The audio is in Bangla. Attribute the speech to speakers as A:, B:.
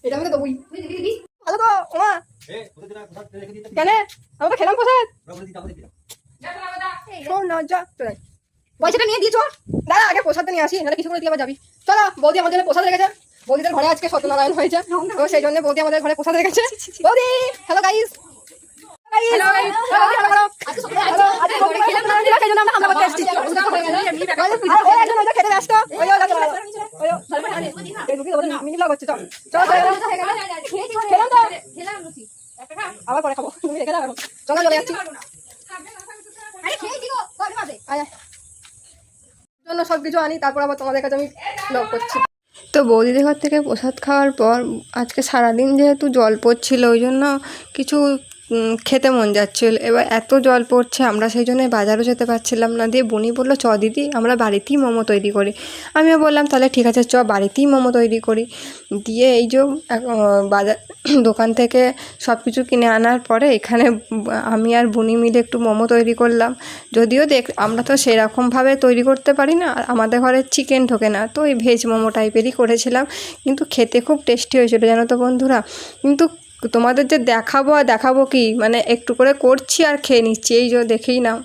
A: এটা আমি তো দেবই। ভালো তো ওমা কেন আমরা তো খেলাম প্রসাদ শোন না যা চলে পয়সাটা নিয়ে দিয়েছো দাঁড়া আগে প্রসাদটা নিয়ে আসি নাহলে কিছু করে দিলে আবার যাবি চলো বৌদি আমাদের প্রসাদ রেখেছে বৌদিদের ঘরে আজকে সত্যনারায়ণ হয়েছে তো সেই জন্য বৌদি আমাদের ঘরে প্রসাদ রেখেছে বৌদি হ্যালো গাইস খেতে ব্যস্ত আবার পরে খাবো তুমি রেখে দাও চলো চলে যাচ্ছি জন্য সবকিছু আনি তারপর আবার তোমাদের কাছে আমি ব্লগ করছি তো বৌদিদের ঘর থেকে প্রসাদ খাওয়ার পর আজকে সারাদিন যেহেতু জল পড়ছিল ওই জন্য কিছু খেতে মন যাচ্ছিল এবার এত জল পড়ছে আমরা সেই জন্য বাজারও যেতে পারছিলাম না দিয়ে বুনি বললো চ দিদি আমরা বাড়িতেই মোমো তৈরি করি আমিও বললাম তাহলে ঠিক আছে চ বাড়িতেই মোমো তৈরি করি দিয়ে এই যে বাজার দোকান থেকে সব কিছু কিনে আনার পরে এখানে আমি আর বুনি মিলে একটু মোমো তৈরি করলাম যদিও আমরা তো সেরকমভাবে তৈরি করতে পারি না আর আমাদের ঘরে চিকেন ঢোকে না তো এই ভেজ মোমো টাইপেরই করেছিলাম কিন্তু খেতে খুব টেস্টি হয়েছিল জানো তো বন্ধুরা কিন্তু তোমাদের যে দেখাবো আর দেখাবো কি মানে একটু করে করছি আর খেয়ে নিচ্ছি এই যে দেখেই নাও